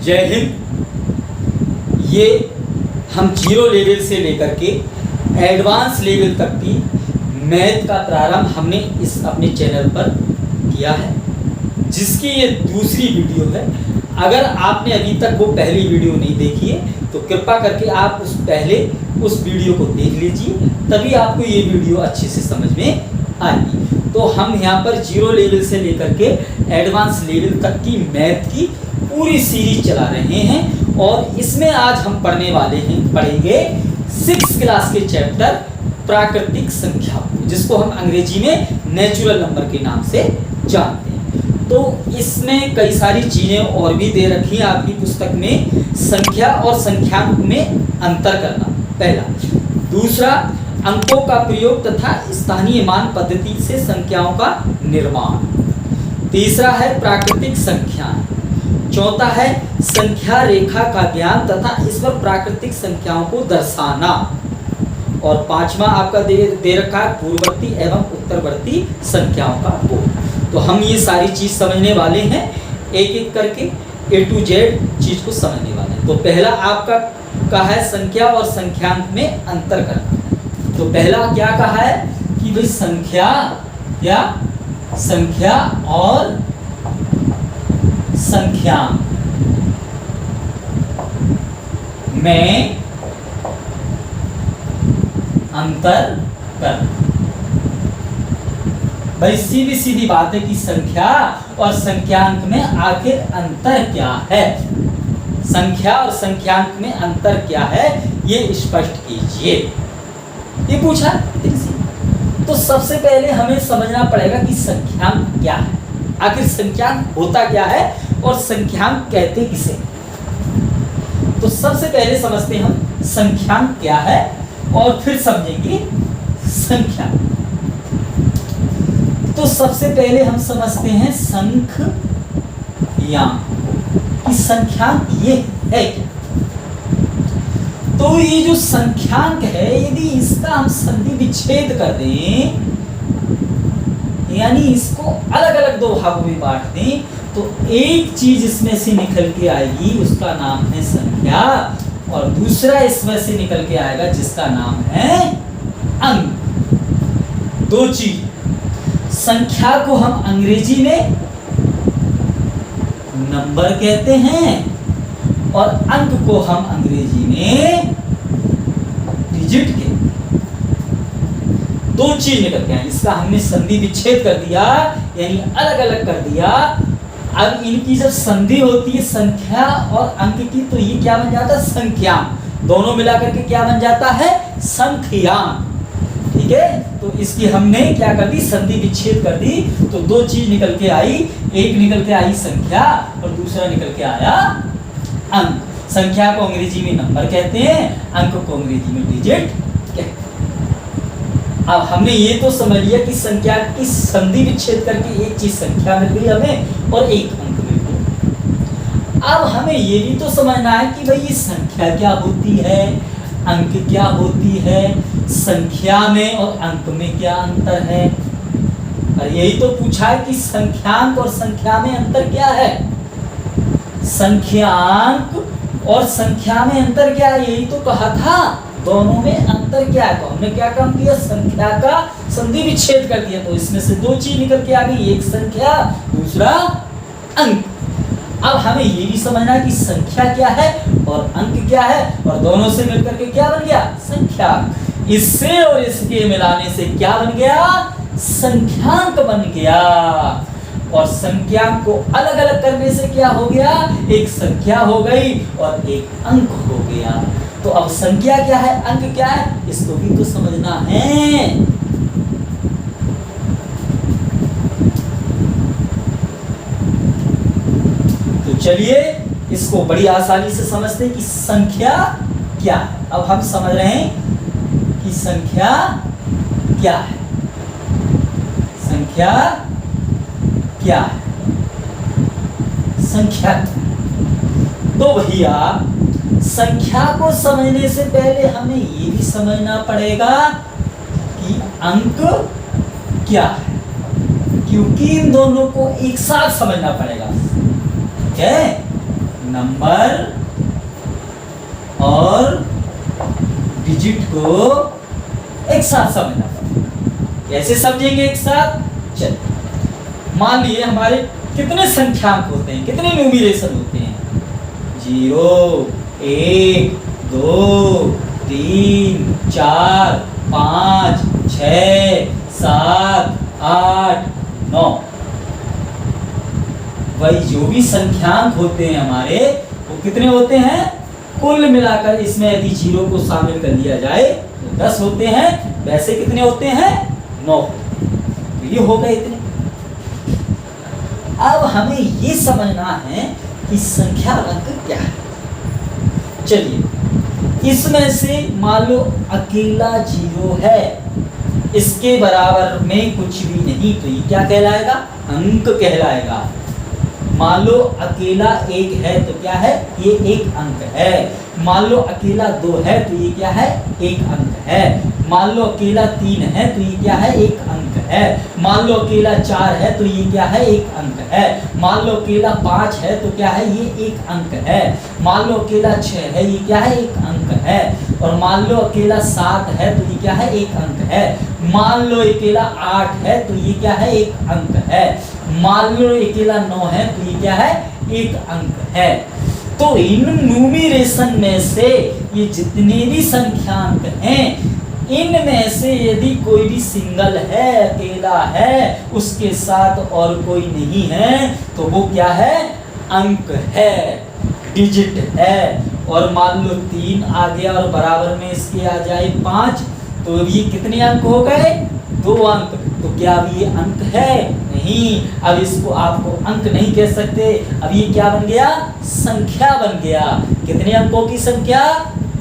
जय हिंद। ये हम जीरो लेवल से लेकर के एडवांस लेवल तक की मैथ का प्रारंभ हमने इस अपने चैनल पर किया है, जिसकी ये दूसरी वीडियो है। अगर आपने अभी तक वो पहली वीडियो नहीं देखी है तो कृपा करके आप उस वीडियो को देख लीजिए, तभी आपको ये वीडियो अच्छे से समझ में आएगी। तो हम यहाँ पर जीरो लेवल से लेकर के एडवांस लेवल तक की मैथ की पूरी सीरीज चला रहे हैं, और इसमें आज हम पढ़ेंगे 6th क्लास के चैप्टर प्राकृतिक संख्या, जिसको हम अंग्रेजी में नेचुरल नंबर के नाम से जानते हैं। तो इसमें कई सारी चीज़ें और भी दे रखी हैं आपकी पुस्तक में। संख्या और संख्यांक में अंतर करना पहला, दूसरा अंकों का प्रयोग तथा स्थानीय मान पद्धति से संख्याओं का निर्माण, तीसरा है प्राकृतिक संख्याएं, चौथा है संख्या रेखा का ज्ञान तथा इस पर प्राकृतिक संख्याओं को दर्शाना, और पांचवा आपका दे रखा है पूर्ववर्ती एवं उत्तरवर्ती संख्याओं का बोध। तो हम ये सारी चीज समझने वाले हैं, एक एक करके A to Z चीज को समझने वाले हैं। तो पहला आपका कहा है संख्या और संख्यांक में अंतर करना। तो पहला क्या कहा है कि भाई संख्या और संख्यांक में अंतर करना। भाई सीधी बात है कि संख्या और संख्यांक में आखिर अंतर क्या है, संख्या और संख्यांक में अंतर क्या है, ये स्पष्ट कीजिए, ये पूछा। तो सबसे पहले हमें समझना पड़ेगा कि संख्यांक क्या है, आखिर संख्यांक होता क्या है और संख्यांक कहते किसे। तो सबसे पहले समझते हम संख्यांक क्या है और फिर समझेंगे संख्यांक। तो सबसे पहले हम समझते हैं संख्यांक कि संख्यांक ये है क्या। तो ये जो संख्यांक है, यदि इसका हम संधि विच्छेद कर दें, यानी इसको अलग अलग दो भागों में बांट दें, तो एक चीज इसमें से निकल के आएगी, उसका नाम है संख्या, और दूसरा इसमें से निकल के आएगा जिसका नाम है अंक। दो चीज, संख्या को हम अंग्रेजी में नंबर कहते हैं और अंक को हम अंग्रेजी में डिजिट कहते हैं। दो चीज निकल के आए, इसका हमने संधि विच्छेद कर दिया, यानी अलग अलग कर दिया। अब इनकी जब संधि होती है संख्या और अंक की, तो ये क्या बन जाता है, संख्यांक। दोनों मिलाकर के क्या बन जाता है, संख्यांक। ठीक है, तो इसकी हमने क्या कर दी, संधि विच्छेद कर दी। तो दो चीज निकल के आई, एक निकल के आई संख्या और दूसरा निकल के आया अंक। संख्या को अंग्रेजी में नंबर कहते हैं, अंक को अंग्रेजी में डिजिट कहते हैं। अब हमने ये तो समझ लिया कि संख्या की संधि विच्छेद करके एक चीज संख्या मिल गई हमें और एक अंक मिल गया। अब हमें ये भी तो समझना है कि भाई ये संख्या क्या होती है, अंक क्या होती है, संख्या में और अंक में क्या अंतर है। और यही तो पूछा है कि संख्यांक और संख्या में अंतर क्या है, संख्यांक और संख्या में अंतर क्या है, यही तो कहा था। दोनों में अंतर क्या है, तो हमने क्या काम किया, संख्या का संधि विच्छेद कर दिया। तो इसमें से दो चीज निकल के आ गई, एक संख्या दूसरा अंक। अब हमें ये भी समझना है कि संख्या क्या है और अंक क्या है, और दोनों से मिलकर के क्या बन गया, संख्या। इससे और इसके मिलाने से क्या बन गया, संख्यांक बन गया। और संख्यांक को अलग अलग करने से क्या हो गया, एक संख्या हो गई और एक अंक हो गया। तो अब संख्या क्या है, अंक क्या है, इसको भी तो समझना है। तो चलिए इसको बड़ी आसानी से समझते हैं कि संख्या क्या है। अब हम समझ रहे हैं कि संख्या क्या है, संख्या क्या है, संख्या। तो भैया संख्या को समझने से पहले हमें ये भी समझना पड़ेगा कि अंक क्या है, क्योंकि इन दोनों को एक साथ समझना पड़ेगा। ठीक है, नंबर और डिजिट को एक साथ समझना पड़ेगा। कैसे समझेंगे एक साथ? चलिए, मान लिए हमारे कितने संख्यांक होते हैं, कितने न्यूमरेशन होते हैं? 0, 1, 2, 3, 4, 5, 6, 7, 8, 9। वही जो भी संख्यांक होते हैं हमारे, वो कितने होते हैं? कुल मिलाकर इसमें यदि 0 को शामिल कर लिया जाए तो 10 होते हैं। वैसे कितने होते हैं? 9। तो ये हो गए इतने। अब हमें ये समझना है कि संख्या अंक क्या है। चलिए, इसमें से मान लो अकेला 0 है, इसके बराबर में कुछ भी नहीं, तो ये क्या कहलाएगा? अंक कहलाएगा। मान लो अकेला 1 है तो क्या है? ये एक अंक है। मान लो अकेला 2 है तो ये क्या है? एक अंक है। मान लो अकेला 3 है तो ये क्या है? एक अंक है। मान लो अकेला 4 है तो ये क्या है? एक अंक है। मान लो अकेला 5 है तो क्या है? ये एक अंक है। मान लो अकेला 6 है, ये क्या है? एक अंक है। और मान लो अकेला 7 है तो ये क्या है? एक अंक है। मान लो अकेला 8 है तो ये क्या है? एक अंक है। मान लो अकेला 9 है तो ये क्या है? एक अंक है। तो इन न्यूमरेशन में से ये जितने भी संख्यांक हैं, इनमें से यदि कोई भी सिंगल है, अकेला है, उसके साथ और कोई नहीं है, तो वो क्या है? अंक है, डिजिट है। और मान लो 3 आ गया और बराबर में इसके आ जाए 5, तो ये कितने अंक हो गए? 2 अंक। तो क्या अब ये अंक है? नहीं। अब इसको आपको अंक नहीं कह सकते। अब ये क्या बन गया? संख्या बन गया। कितने अंकों की संख्या?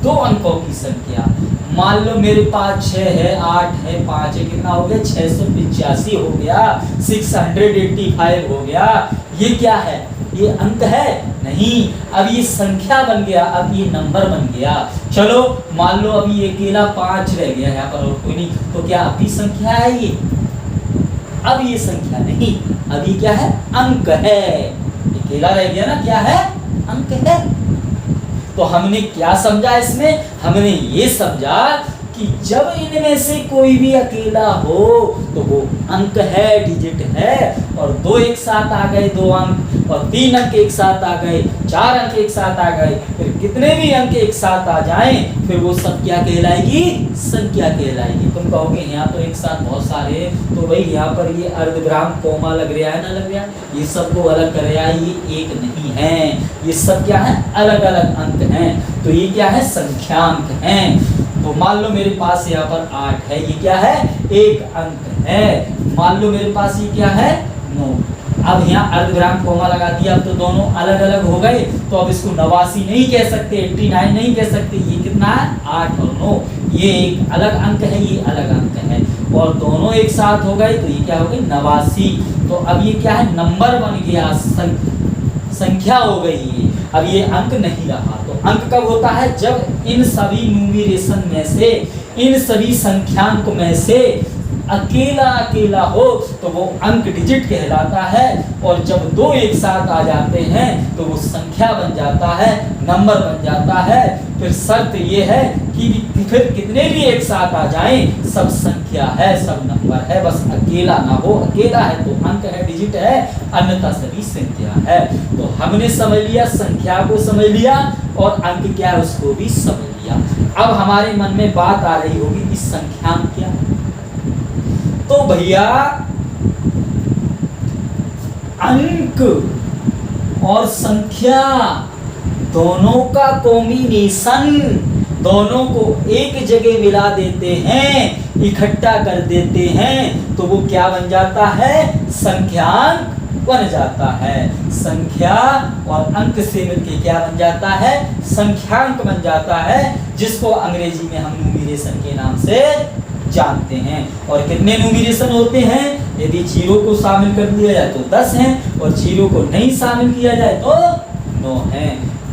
2 अंकों की संख्या। मान लो मेरे पास 6 है, 8 है, 5 है, कितना हो गया? 685 हो गया, 685 हो गया। ये क्या है? ये अंक है? नहीं। अब ये संख्या बन गया, अब ये नंबर बन गया। चलो मान लो अभी ये अकेला 5 रह गया यहाँ पर और कोई नहीं, तो क्या अभी संख्या है ये? अब ये संख्या नहीं, अभी क्या है? अंक है। अकेला रह गया ना, क्या है? अंक है। तो हमने क्या समझा इसमें? हमने ये समझा कि जब इनमें से कोई भी अकेला हो तो वो अंक है, डिजिट है। और 2 एक साथ आ गए, 2 अंक, और 3 अंक एक साथ आ गए, 4 अंक एक साथ आ गए, फिर कितने भी अंक एक साथ आ जाएं, फिर वो सब क्या कहलाएगी? संख्या कहलाएगी। तुम कहोगे यहाँ तो एक साथ बहुत सारे, तो भाई यहाँ पर ये अर्धविराम कोमा लग रहा है ना, लग रहा है, ये सबको अलग कर रहा है, ये एक नहीं है। ये सब क्या है? अलग अलग अंक हैं। तो ये क्या है? संख्यांक हैं। तो मान लो मेरे पास यहाँ पर 8 है, ये क्या है? एक अंक है। मान लो मेरे पास ये क्या है? 9। अब यहाँ अर्धविराम कोमा लगा दिया, अब तो दोनों अलग अलग हो गए, तो अब इसको 89 नहीं कह सकते, 89 नहीं कह सकते। ये कितना है? 8 और 9। ये एक अलग अंक है, ये अलग अंक है, और दोनों एक साथ हो गए, तो ये क्या हो गई? 89। तो अब ये क्या है? नंबर बन गया, संख्या हो गई ये। अब ये अंक नहीं रहा। तो अंक कब होता है? जब इन सभी न्यूमरेशन में से, इन सभी संख्यांक में से अकेला अकेला हो तो वो अंक, डिजिट कहलाता है। और जब 2 एक साथ आ जाते हैं तो वो संख्या बन जाता है, नंबर बन जाता है। फिर शर्त ये है कि फिर कितने भी एक साथ आ जाएं, सब संख्या है, सब नंबर है, बस अकेला ना हो। अकेला है तो अंक है, डिजिट है, अन्यथा सभी संख्या है। तो हमने समझ लिया, संख्या को समझ लिया, और अंक क्या है उसको भी समझ लिया। अब हमारे मन में बात आ रही होगी कि संख्यांक क्या है? तो भैया अंक और संख्या दोनों का कॉम्बिनेशन, दोनों को एक जगह मिला देते हैं, इकट्ठा कर देते हैं, तो वो क्या बन जाता है? संख्यांक बन जाता है। संख्या और अंक से मिलके क्या बन जाता है? संख्यांक बन जाता है, जिसको अंग्रेजी में हम न्यूमरेशन के नाम से जानते हैं। और कितने न्यूमरेशन होते हैं? यदि 0 को शामिल कर दिया जाए तो 10 हैं, और 0 को नहीं शामिल किया जाए तो 9 हैं।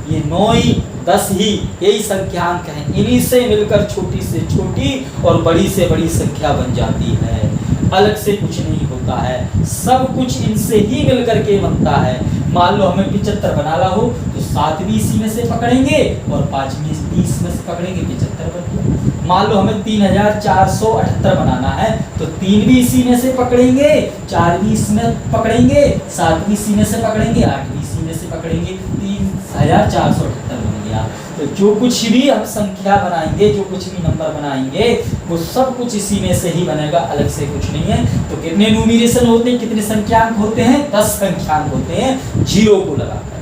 ये 9 ही, 10 ही, यही संख्यांक हैं। इन्हीं से मिलकर छोटी से छोटी और बड़ी से बड़ी संख्या बन जाती है। अलग से कुछ नहीं होता है, सब कुछ इनसे ही मिलकर के बनता है। मान लो हमें 75 बनाना हो तो 7 इसी में से पकड़ेंगे और 5 भी इसमें से पकड़ेंगे, 75 बन गया। मान लो हमें 3478 बनाना है तो 3 भी इसी में से पकड़ेंगे, 4 भी इसमें पकड़ेंगे, 7 भी इसी में से पकड़ेंगे, 8 भी इसी में से पकड़ेंगे, 3478 बन गया। तो जो कुछ भी हम संख्या बनाएंगे, जो कुछ भी नंबर बनाएंगे, वो सब कुछ इसी में से ही बनेगा, अलग से कुछ नहीं है। तो कितने न्यूमरेशन होते हैं, कितने संख्यांक होते हैं? 10 संख्यांक होते हैं जीरो को लगाकर,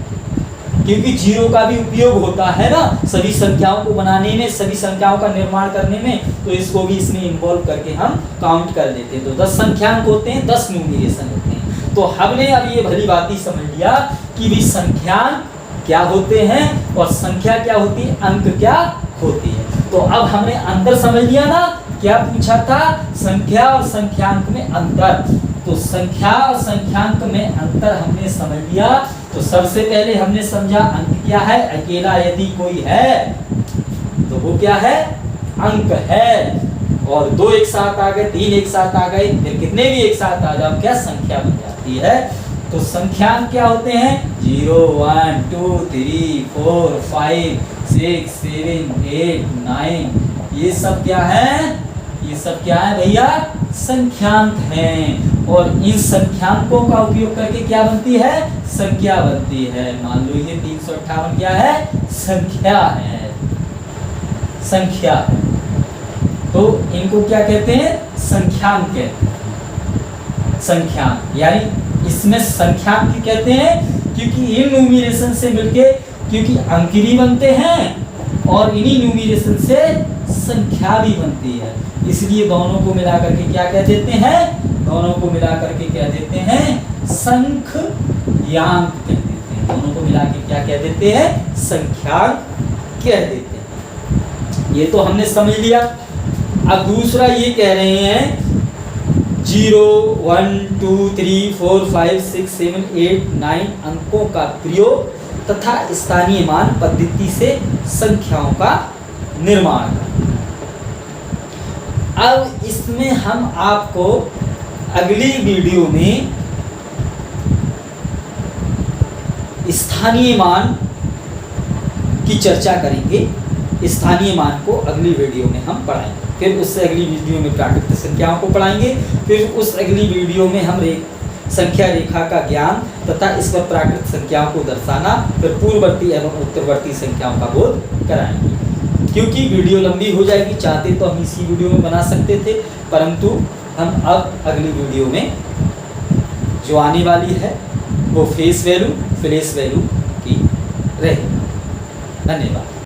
क्योंकि जीरो का भी उपयोग होता है ना सभी संख्याओं को बनाने में, सभी संख्याओं का निर्माण करने में, तो इसको भी इसमें इन्वॉल्व करके हम काउंट कर देते हैं। तो 10 संख्यांक होते हैं, 10 न्यूमरेशन होते हैं। तो हमने अब ये भली बात ही समझ लिया कि भी संख्यांक क्या होते हैं और संख्या क्या होती है, अंक क्या होती है। तो अब हमने अंतर समझ लिया ना, क्या पूछा था? संख्या और संख्यांक में अंतर। तो संख्या और संख्यांक में अंतर हमने समझ लिया। तो सबसे पहले हमने समझा अंक क्या है, अकेला यदि कोई है तो वो क्या है, अंक है। और 2 एक साथ आ गए, 3 एक साथ आ गए, फिर कितने भी एक साथ आ जाओ क्या संख्या बन जाती है। तो संख्यांक क्या होते हैं? 0 1 2 3 4 5 6 7 8 9, ये सब क्या है, ये सब क्या है भैया, संख्यांक हैं। और इन संख्यांकों का उपयोग करके क्या बनती है, संख्या बनती है। मान लो ये 358 क्या है, संख्या है, संख्या। तो इनको क्या कहते हैं, संख्यांक कहते हैं, संख्यांक। यानी इसमें संख्यांक कहते हैं क्योंकि इन न्यूमरेशन से मिलके, क्योंकि अंक भी बनते हैं और इन्हीं न्यूमरेशन से संख्या भी बनती है, इसलिए दोनों को मिला करके क्या कह देते हैं, दोनों को मिला करके क्या देते हैं, संख्यांक कह देते हैं। दोनों को मिला के क्या कह देते हैं, संख्यांक कह देते हैं। ये तो हमने समझ लिया। अब दूसरा ये कह रहे हैं 0 1 2 3 4 5 6 7 8 9 अंकों का प्रयोग तथा स्थानीय मान पद्धति से संख्याओं का निर्माण। अब इसमें हम आपको अगली वीडियो में स्थानीय मान की चर्चा करेंगे। स्थानीय मान को अगली वीडियो में हम पढ़ाएंगे, फिर उससे अगली वीडियो में प्राकृतिक संख्याओं को पढ़ाएंगे, फिर उस अगली वीडियो में हम संख्या रेखा का ज्ञान तथा इस पर प्राकृतिक संख्याओं को दर्शाना, फिर पूर्ववर्ती एवं उत्तरवर्ती संख्याओं का बोध कराएंगे। क्योंकि वीडियो लंबी हो जाएगी, चाहते तो हम इसी वीडियो में बना सकते थे, परंतु हम अब अगली वीडियो में जो आने वाली है वो फेस वैल्यू, फ्लेश वैल्यू की रहेगी। धन्यवाद।